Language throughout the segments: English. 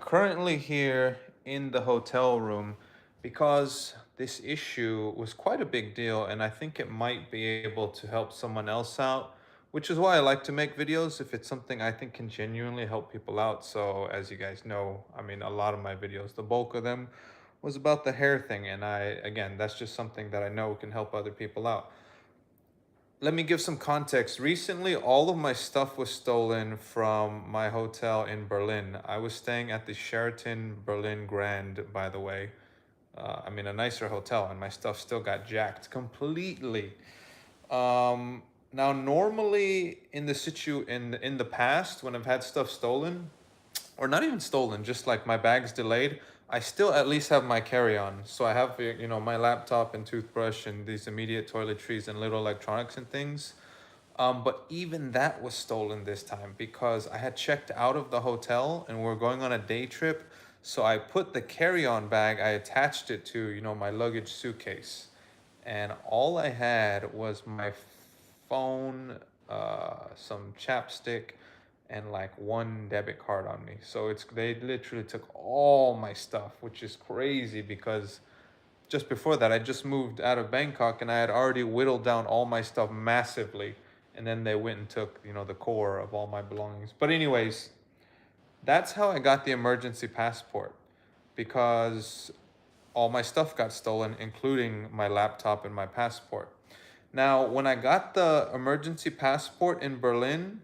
currently here in the hotel room because this issue was quite a big deal, and I think it might be able to help someone else out, which is why I like to make videos if it's something I think can genuinely help people out. So, as you guys know, I mean, a lot of my videos, the bulk of them was about the hair thing, and again, that's just something that I know can help other people out. Let me give some context. Recently, all of my stuff was stolen from my hotel in Berlin. I was staying at the Sheraton Berlin Grand, by the way. I mean, a nicer hotel, and my stuff still got jacked completely. Now, normally in the past, when I've had stuff stolen, or not even stolen, just like my bag's delayed, I still at least have my carry-on. So I have, my laptop and toothbrush and these immediate toiletries and little electronics and things. But even that was stolen this time because I had checked out of the hotel and we're going on a day trip. So I put the carry-on bag, I attached it to, my luggage suitcase. And all I had was my phone, some chapstick, and like one debit card on me. So they literally took all my stuff, which is crazy because just before that I just moved out of Bangkok and I had already whittled down all my stuff massively, and then they went and took, the core of all my belongings. But anyways, that's how I got the emergency passport, because all my stuff got stolen, including my laptop and my passport. Now, when I got the emergency passport in Berlin,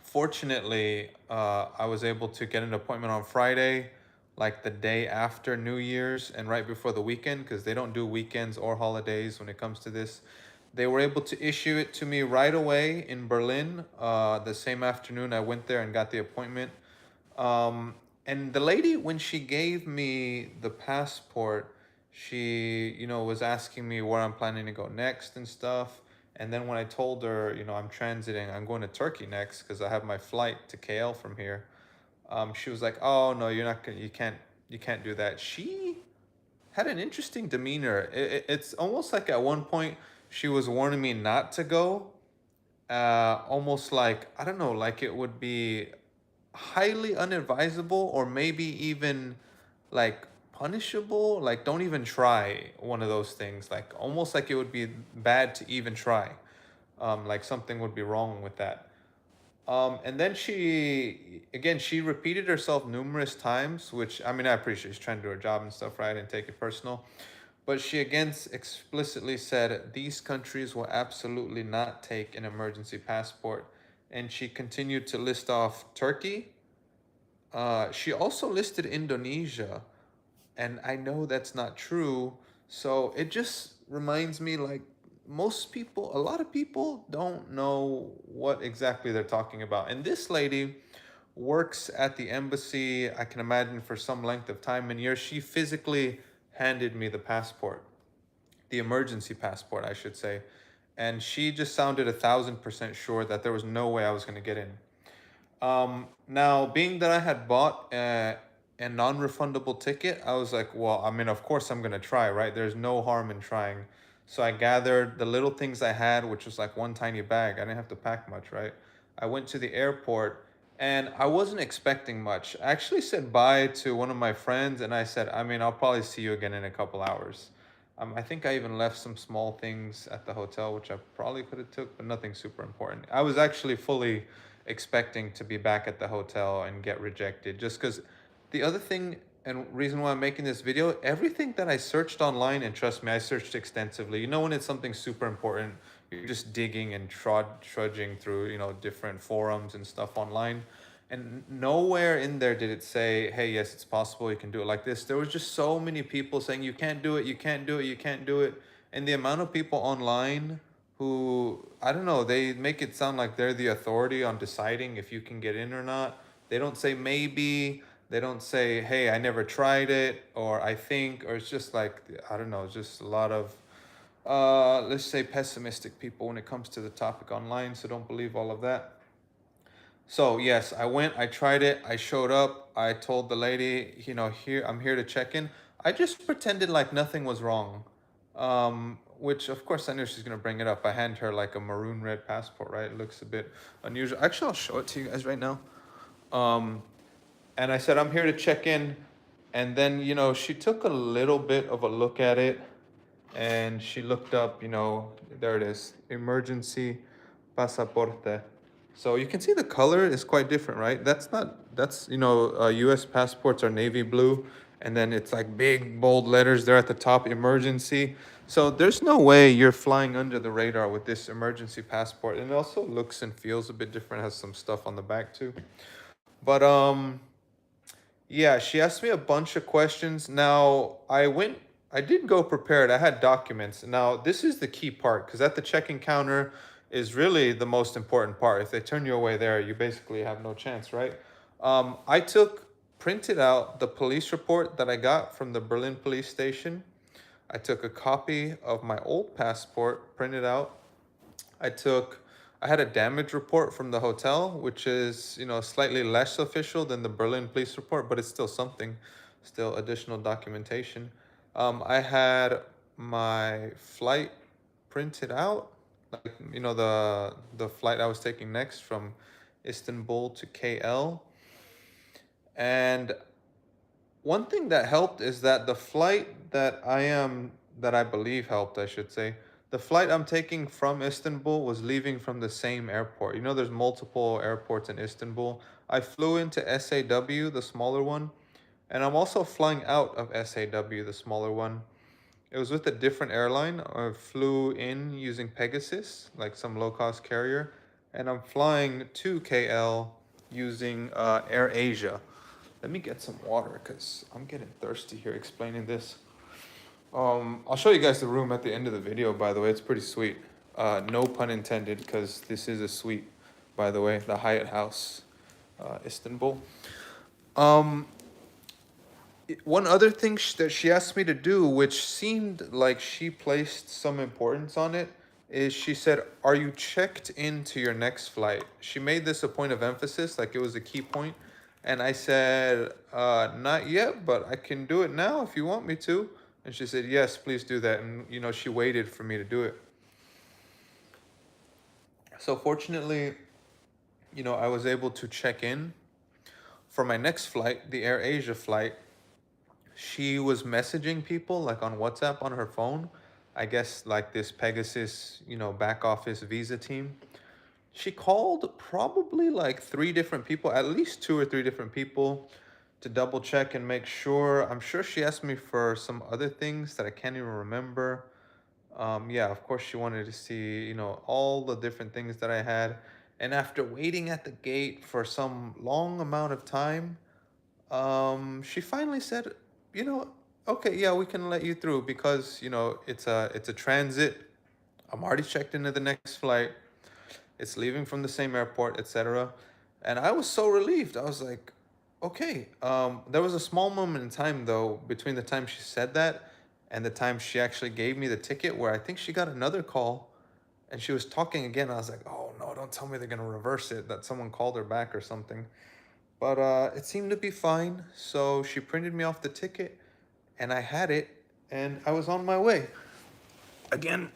fortunately, I was able to get an appointment on Friday, like the day after New Year's and right before the weekend, because they don't do weekends or holidays when it comes to this. They were able to issue it to me right away in Berlin. The same afternoon, I went there and got the appointment. And the lady, when she gave me the passport, she, was asking me where I'm planning to go next and stuff. And then when I told her, I'm transiting, I'm going to Turkey next because I have my flight to KL from here. She was like, "Oh no, you're not gonna, you can't do that." She had an interesting demeanor. It's almost like at one point she was warning me not to go. Almost like, I don't know, like it would be highly unadvisable or maybe even like punishable. Like, don't even try one of those things. Like, almost like it would be bad to even try. Like something would be wrong with that. And then she repeated herself numerous times, which, I mean, I appreciate she's trying to do her job and stuff, right? And take it personal. But she again explicitly said these countries will absolutely not take an emergency passport. And she continued to list off Turkey. She also listed Indonesia, and I know that's not true. So it just reminds me, like, most people, a lot of people don't know what exactly they're talking about. And this lady works at the embassy, I can imagine, for some length of time and years. She physically handed me the passport, the emergency passport, I should say. And she just sounded 1,000% sure that there was no way I was going to get in. Now, being that I had bought a non-refundable ticket, I was like, well, I mean, of course I'm gonna try, right? There's no harm in trying. So I gathered the little things I had, which was like one tiny bag. I didn't have to pack much, right? I went to the airport and I wasn't expecting much. I actually said bye to one of my friends and I said, I mean, I'll probably see you again in a couple hours. I think I even left some small things at the hotel, which I probably could have took, but nothing super important. I was actually fully expecting to be back at the hotel and get rejected, just because the other thing and reason why I'm making this video, everything that I searched online, and trust me, I searched extensively. When it's something super important, you're just digging and trudging through, different forums and stuff online. And nowhere in there did it say, hey, yes, it's possible, you can do it like this. There was just so many people saying, you can't do it, you can't do it, you can't do it. And the amount of people online who, I don't know, they make it sound like they're the authority on deciding if you can get in or not. They don't say maybe, they don't say, hey, I never tried it, or I think, or it's just like, I don't know, just a lot of, let's say, pessimistic people when it comes to the topic online. So don't believe all of that. So yes, I went, I tried it, I showed up, I told the lady, here, I'm here to check in. I just pretended like nothing was wrong. Which of course I knew she's gonna bring it up. I hand her like a maroon red passport, right? It looks a bit unusual. Actually, I'll show it to you guys right now. Um, And I said, I'm here to check in. And then, she took a little bit of a look at it, and she looked up, there it is, emergency pasaporte. So you can see the color is quite different, right? US passports are navy blue, and then it's like big, bold letters there at the top, emergency. So there's no way you're flying under the radar with this emergency passport. And it also looks and feels a bit different, has some stuff on the back too. But yeah, she asked me a bunch of questions. Now, I did go prepared. I had documents. Now, this is the key part because at the check-in counter is really the most important part. If they turn you away there, you basically have no chance, right? I printed out the police report that I got from the Berlin police station. I took a copy of my old passport, printed out. I took I had a damage report from the hotel, which is, slightly less official than the Berlin police report, but it's still something, still additional documentation. I had my flight printed out, like, the flight I was taking next from Istanbul to KL. And one thing that helped is that the flight that I believe helped, I should say, the flight I'm taking from Istanbul was leaving from the same airport. There's multiple airports in Istanbul. I flew into SAW, the smaller one, and I'm also flying out of SAW, the smaller one. It was with a different airline. I flew in using Pegasus, like some low-cost carrier, and I'm flying to KL using Air Asia. Let me get some water because I'm getting thirsty here explaining this. I'll show you guys the room at the end of the video, by the way. It's pretty sweet. No pun intended, because this is a suite, by the way, the Hyatt House, Istanbul. One other thing that she asked me to do, which seemed like she placed some importance on it, is she said, "Are you checked into your next flight?" She made this a point of emphasis, like it was a key point. And I said, "Not yet, but I can do it now if you want me to." And she said, "Yes, please do that." And, she waited for me to do it. So fortunately, I was able to check in for my next flight, the Air Asia flight. She was messaging people like on WhatsApp on her phone. I guess like this Pegasus, back office visa team. She called probably like three different people, at least two or three different people, to double check and make sure. I'm sure she asked me for some other things that I can't even remember. Yeah, of course she wanted to see, all the different things that I had. And after waiting at the gate for some long amount of time, she finally said, you know, okay, yeah, we can let you through because, it's a transit. I'm already checked into the next flight. It's leaving from the same airport, etc. And I was so relieved. I was like, okay. There was a small moment in time though between the time she said that and the time she actually gave me the ticket where I think she got another call and she was talking again. I was like, oh no, don't tell me they're gonna reverse it, that someone called her back or something. But it seemed to be fine. So she printed me off the ticket and I had it and I was on my way. Again,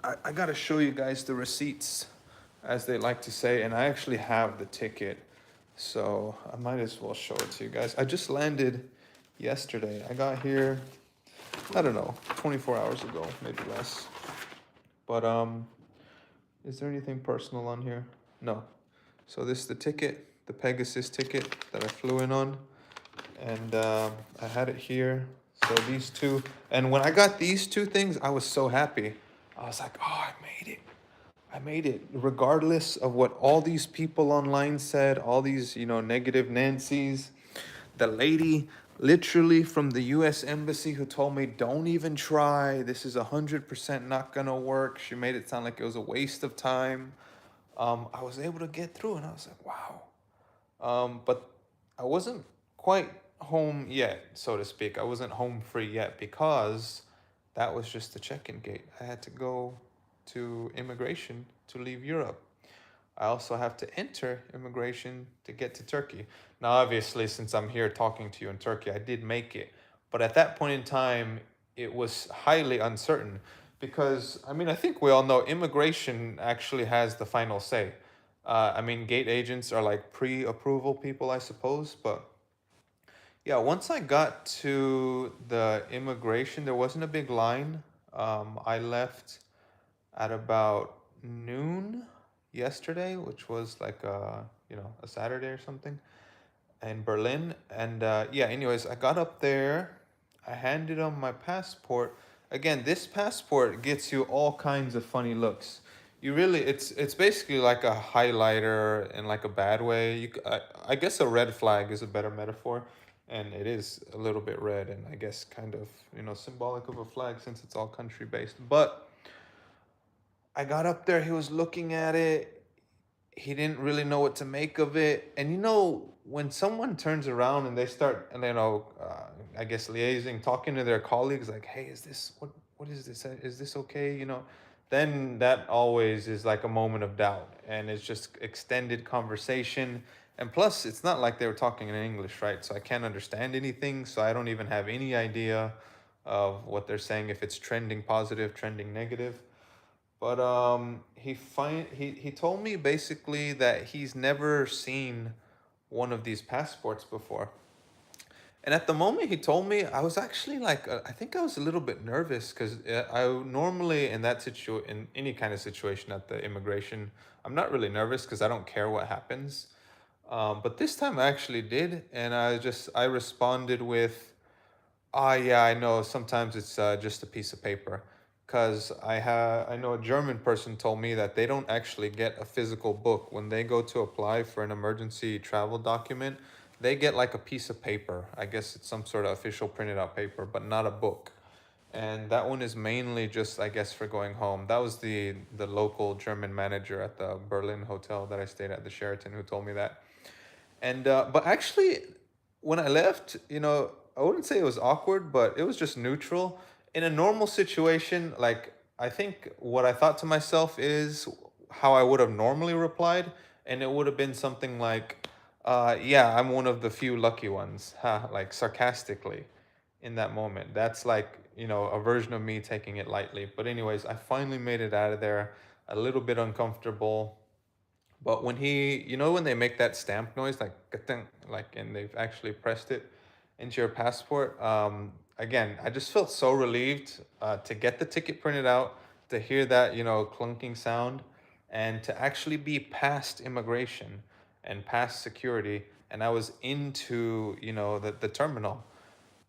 I gotta show you guys the receipts, as they like to say, and I actually have the ticket, so I might as well show it to you guys. I just landed yesterday. I got here, I don't know, 24 hours ago, maybe less. But is there anything personal on here? No. So this is the ticket, the Pegasus ticket that I flew in on, and I had it here. So these two, and when I got these two things, I was so happy. I was like, oh, I made it. I made it, regardless of what all these people online said, all these, negative Nancy's. The lady literally from the US Embassy who told me, don't even try. This is 100% not gonna work. She made it sound like it was a waste of time. I was able to get through and I was like, wow. But I wasn't quite home yet, so to speak. I wasn't home free yet because that was just the check-in gate. I had to go to immigration to leave Europe. I also have to enter immigration to get to Turkey. Now, obviously, since I'm here talking to you in Turkey, I did make it. But at that point in time, it was highly uncertain because, I think we all know immigration actually has the final say. Gate agents are like pre-approval people, I suppose, but Yeah, once I got to the immigration, there wasn't a big line. I left at about noon yesterday, which was like a Saturday or something in Berlin. And yeah, anyways, I got up there. I handed them my passport. Again, this passport gets you all kinds of funny looks. You really, it's basically like a highlighter in like a bad way. I guess a red flag is a better metaphor, and it is a little bit red, and I guess kind of symbolic of a flag since it's all country based. But I got up there. He was looking at it. He didn't really know what to make of it. And when someone turns around and they start, and I guess liaising, talking to their colleagues, like, "Hey, is this what is this? Is this okay?" Then that always is like a moment of doubt, and it's just extended conversation. And plus, it's not like they were talking in English, right? So I can't understand anything. So I don't even have any idea of what they're saying, if it's trending positive, trending negative. But he told me basically that he's never seen one of these passports before. And at the moment he told me, I was actually like, I think I was a little bit nervous because I normally in any kind of situation at the immigration, I'm not really nervous because I don't care what happens. But this time I actually did, and I responded with, ah, yeah, I know. Sometimes it's just a piece of paper, because I know a German person told me that they don't actually get a physical book when they go to apply for an emergency travel document. They get like a piece of paper. I guess it's some sort of official printed out paper, but not a book. And that one is mainly just, I guess, for going home. That was the local German manager at the Berlin hotel that I stayed at, the Sheraton, who told me that. And but actually, when I left, I wouldn't say it was awkward, but it was just neutral. In a normal situation, like, I think what I thought to myself is how I would have normally replied, and it would have been something like, "Yeah, I'm one of the few lucky ones," ha, like sarcastically in that moment. That's like, a version of me taking it lightly. But anyways, I finally made it out of there, a little bit uncomfortable, but when they make that stamp noise, like ka-ting, like, and they've actually pressed it into your passport, again, I just felt so relieved to get the ticket printed out, to hear that, clunking sound, and to actually be past immigration and past security. And I was into, the terminal.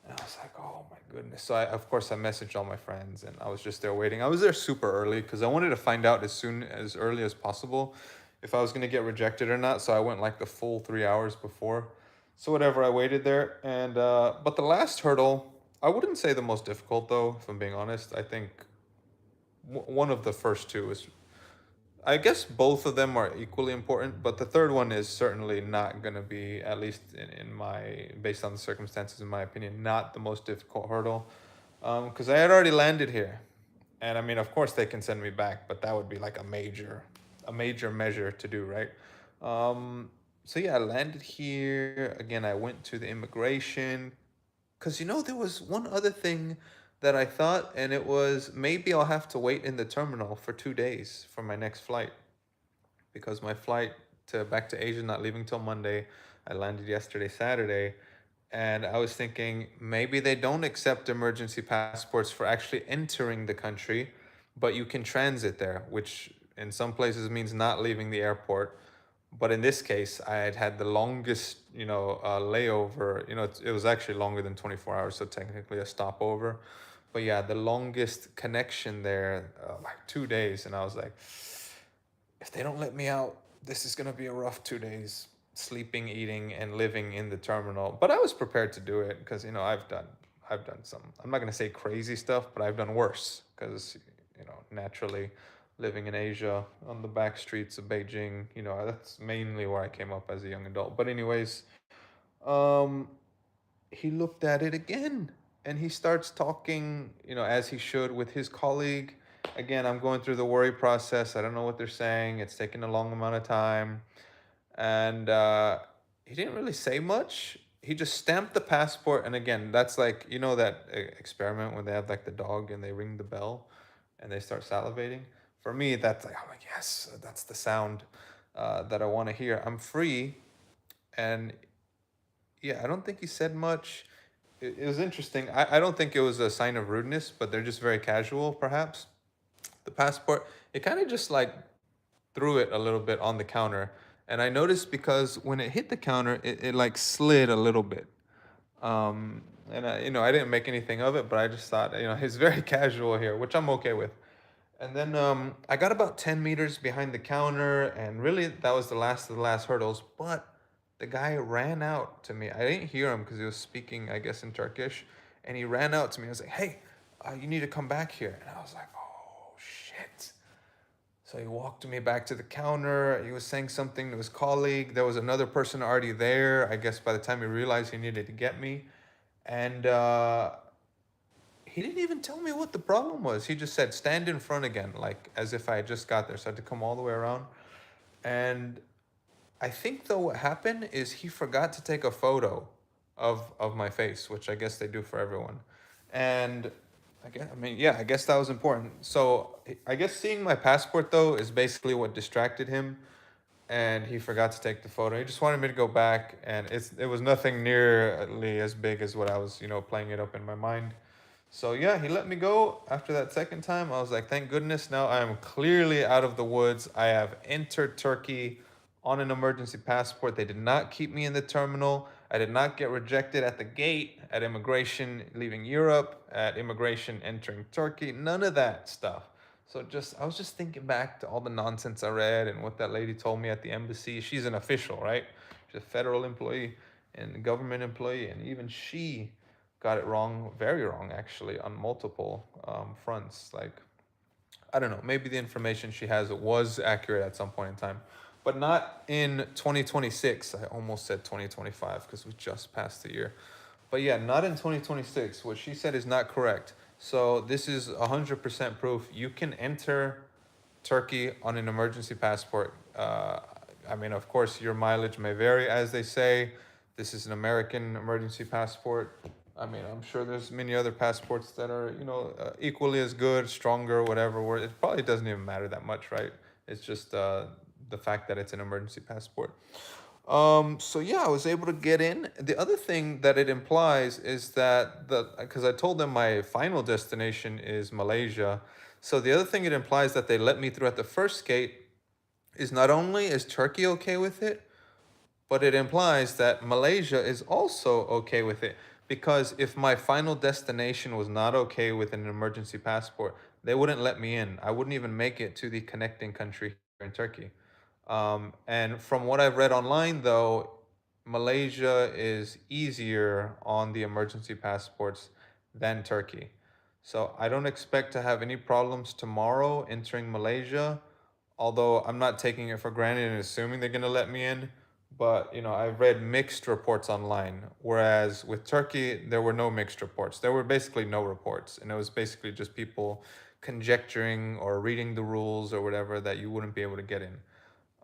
And I was like, oh my goodness. So of course, I messaged all my friends, and I was just there waiting. I was there super early because I wanted to find out as early as possible if I was going to get rejected or not. So I went like the full 3 hours before. So whatever, I waited there. And, but the last hurdle, I wouldn't say the most difficult though, if I'm being honest. I think one of the first two is, I guess both of them are equally important, but the third one is certainly not going to be, at least based on the circumstances, in my opinion, not the most difficult hurdle. Because I had already landed here. And I mean, of course they can send me back, but that would be like a major measure to do, right? Um, so yeah, I landed here. Again, I went to the immigration, because there was one other thing that I thought, and it was maybe I'll have to wait in the terminal for 2 days for my next flight, because my flight to back to Asia not leaving till Monday. I landed yesterday, Saturday, and I was thinking maybe they don't accept emergency passports for actually entering the country, but you can transit there, which in some places means not leaving the airport. But in this case, I had had the longest, layover. It was actually longer than 24 hours, so technically a stopover. But yeah, the longest connection there, like 2 days. And I was like, if they don't let me out, this is gonna be a rough 2 days, sleeping, eating, and living in the terminal. But I was prepared to do it because I've done some. I'm not gonna say crazy stuff, but I've done worse because naturally, living in Asia on the back streets of Beijing, that's mainly where I came up as a young adult. But anyways, um, he looked at it again, and he starts talking, as he should, with his colleague. Again, I'm going through the worry process. I don't know what they're saying. It's taking a long amount of time. And he didn't really say much. He just stamped the passport. And again, that's like, that experiment when they have like the dog and they ring the bell and they start salivating. For me, that's like, I'm like, yes, that's the sound that I want to hear. I'm free. And Yeah, I don't think he said much. It was interesting. I don't think it was a sign of rudeness, but they're just very casual, perhaps. The passport, it kind of just like threw it a little bit on the counter. And I noticed because when it hit the counter, it like slid a little bit. And I didn't make anything of it, but I just thought, he's very casual here, which I'm okay with. And then I got about 10 meters behind the counter, and really that was the last of the last hurdles. But the guy ran out to me. I didn't hear him because he was speaking, I guess, in Turkish. And he ran out to me. I was like, hey, you need to come back here. And I was like, oh, shit. So he walked me back to the counter. He was saying something to his colleague. There was another person already there. I guess by the time he realized he needed to get me. And he didn't even tell me what the problem was. He just said, stand in front again, like as if I had just got there. So I had to come all the way around. And I think though what happened is he forgot to take a photo of my face, which I guess they do for everyone. And I guess that was important. So I guess seeing my passport though is basically what distracted him, and he forgot to take the photo. He just wanted me to go back, and it was nothing nearly as big as what I was, playing it up in my mind. So yeah, he let me go after that second time. I was like, thank goodness, now I am clearly out of the woods. I have entered Turkey on an emergency passport. They did not keep me in the terminal. I did not get rejected at the gate, at immigration leaving Europe, at immigration entering Turkey. None of that stuff. So I was just thinking back to all the nonsense I read and what that lady told me at the embassy. She's an official, right? She's a federal employee and a government employee, and even she got it wrong, very wrong actually, on multiple fronts. Like, I don't know, maybe the information she has was accurate at some point in time, but not in 2026. I almost said 2025 because we just passed the year. But yeah, not in 2026. What she said is not correct. So this is 100% proof. You can enter Turkey on an emergency passport. I mean, of course, your mileage may vary, as they say. This is an American emergency passport. I mean, I'm sure there's many other passports that are, equally as good, stronger, whatever. Where it probably doesn't even matter that much, right? It's just the fact that it's an emergency passport. So yeah, I was able to get in. The other thing that it implies is that because I told them my final destination is Malaysia. So the other thing it implies that they let me through at the first gate is not only is Turkey okay with it, but it implies that Malaysia is also okay with it. Because if my final destination was not okay with an emergency passport, they wouldn't let me in. I wouldn't even make it to the connecting country here in Turkey. And from what I've read online, though, Malaysia is easier on the emergency passports than Turkey. So I don't expect to have any problems tomorrow entering Malaysia, although I'm not taking it for granted and assuming they're going to let me in. But, I've read mixed reports online, whereas with Turkey, there were no mixed reports. There were basically no reports, and it was basically just people conjecturing or reading the rules or whatever that you wouldn't be able to get in.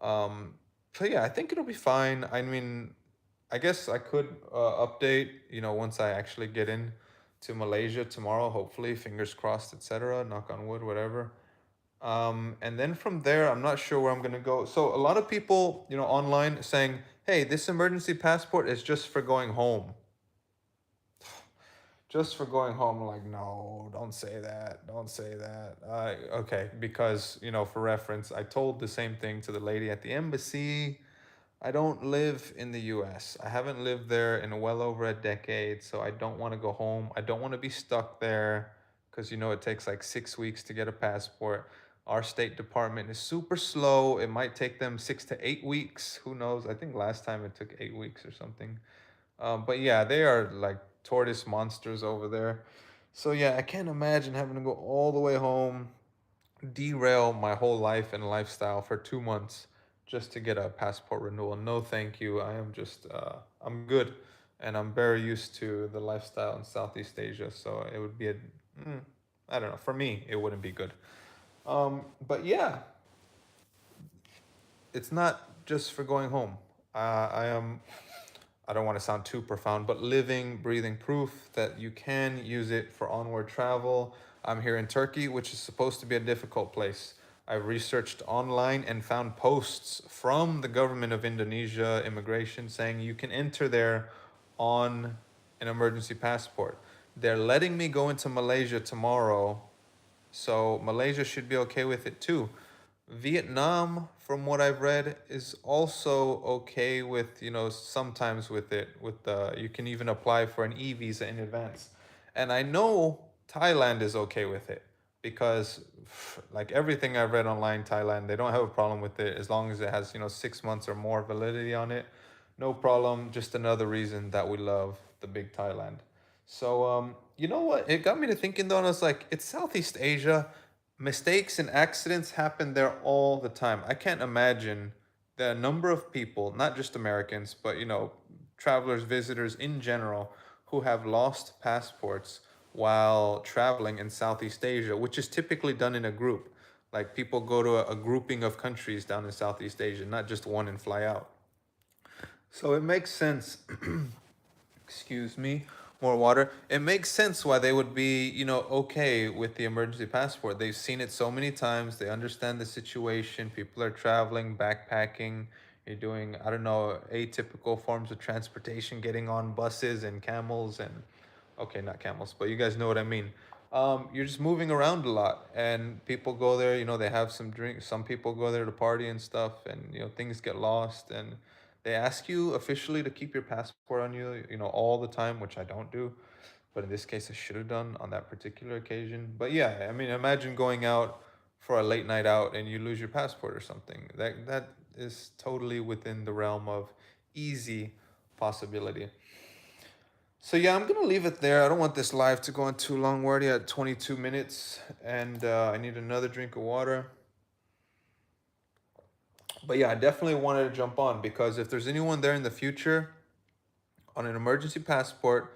So yeah, I think it'll be fine. I mean, I guess I could update, once I actually get in to Malaysia tomorrow, hopefully, fingers crossed, etc. Knock on wood, whatever. And then from there, I'm not sure where I'm gonna go. So a lot of people, online saying, "Hey, this emergency passport is just for going home." Just for going home, like, no, don't say that. Don't say that. Okay, because, for reference, I told the same thing to the lady at the embassy. I don't live in the US. I haven't lived there in well over a decade, so I don't want to go home. I don't want to be stuck there because, it takes like 6 weeks to get a passport. Our State Department is super slow. It might take them 6 to 8 weeks. Who knows? I think last time it took 8 weeks or something. But yeah, they are like tortoise monsters over there. So yeah, I can't imagine having to go all the way home, derail my whole life and lifestyle for 2 months just to get a passport renewal. No, thank you. I'm good, and I'm very used to the lifestyle in Southeast Asia. So it would be I don't know. For me, it wouldn't be good. But yeah, it's not just for going home. I am, I don't want to sound too profound, but living, breathing proof that you can use it for onward travel. I'm here in Turkey, which is supposed to be a difficult place. I researched online and found posts from the government of Indonesia immigration saying you can enter there on an emergency passport. They're letting me go into Malaysia tomorrow, so Malaysia should be okay with it too. Vietnam, from what I've read, is also okay with, sometimes with it. With the you can even apply for an e-visa in advance. And I know Thailand is okay with it because like everything I've read online, Thailand, they don't have a problem with it as long as it has, 6 months or more validity on it. No problem. Just another reason that we love the big Thailand. So, you know what? It got me to thinking though, and I was like, it's Southeast Asia. Mistakes and accidents happen there all the time. I can't imagine the number of people, not just Americans, but travelers, visitors in general, who have lost passports while traveling in Southeast Asia, which is typically done in a group. Like people go to a grouping of countries down in Southeast Asia, not just one and fly out. So it makes sense. Excuse me, more water. It makes sense why they would be, okay with the emergency passport. They've seen it so many times. They understand the situation. People are traveling, backpacking. You're doing, I don't know, atypical forms of transportation, getting on buses and camels and, okay, not camels, but you guys know what I mean. You're just moving around a lot, and people go there. They have some drinks. Some people go there to party and stuff, and things get lost, and they ask you officially to keep your passport on you, all the time, which I don't do. But in this case, I should have done on that particular occasion. But yeah, I mean, imagine going out for a late night out and you lose your passport or something. That is totally within the realm of easy possibility. So yeah, I'm gonna leave it there. I don't want this live to go on too long. We're already at 22 minutes, and I need another drink of water. But yeah, I definitely wanted to jump on because if there's anyone there in the future on an emergency passport,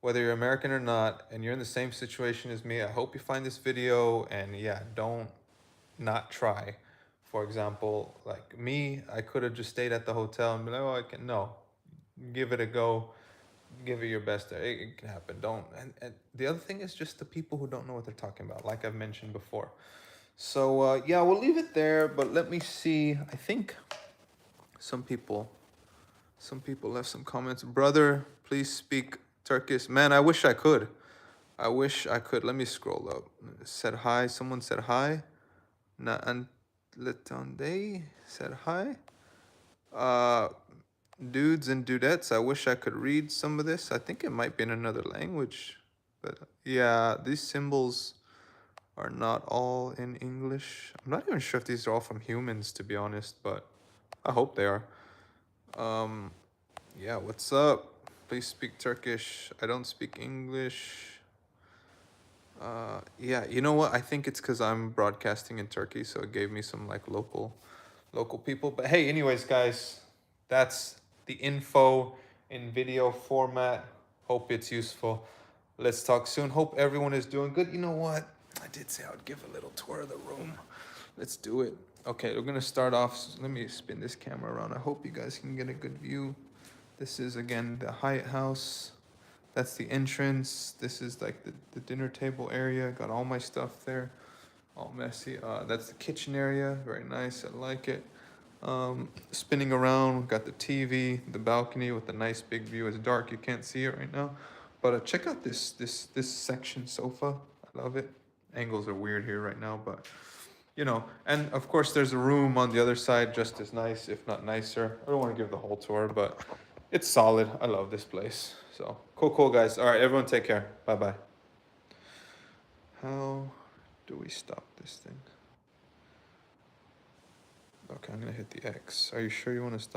whether you're American or not, and you're in the same situation as me, I hope you find this video and yeah, don't not try. For example, like me, I could have just stayed at the hotel and be like, oh, I can, no, give it a go, give it your best. It can happen. Don't. And the other thing is just the people who don't know what they're talking about, like I've mentioned before. So yeah, we'll leave it there, but let me see. I think some people some people left some comments. Brother, please speak Turkish. Man, I wish I could. I wish I could. Let me scroll up. Said hi. Someone said hi. Naan Letande said hi. Uh, dudes and dudettes, I wish I could read some of this. I think it might be in another language. But yeah, these symbols are not all in English. I'm not even sure if these are all from humans, to be honest, but I hope they are. Um, yeah, what's up? Please speak Turkish. I don't speak English. Yeah, you know what? I think it's because I'm broadcasting in Turkey, so it gave me some like local people. But hey, anyways, guys, that's the info in video format. Hope it's useful. Let's talk soon. Hope everyone is doing good. You know what? I did say I would give a little tour of the room. Let's do it. Okay, we're gonna start off. Let me spin this camera around. I hope you guys can get a good view. This is again the Hyatt House. That's the entrance. This is like the dinner table area. Got all my stuff there. All messy. That's the kitchen area. Very nice. I like it. Spinning around. Got the TV, the balcony with a nice big view. It's dark. You can't see it right now. But check out this section sofa. I love it. Angles are weird here right now, but and of course there's a room on the other side just as nice, if not nicer. I don't want to give the whole tour, but it's solid. I love this place. So cool, guys. All right, everyone take care. Bye. How do we stop this thing? Okay, I'm gonna hit the X. Are you sure you want to stop?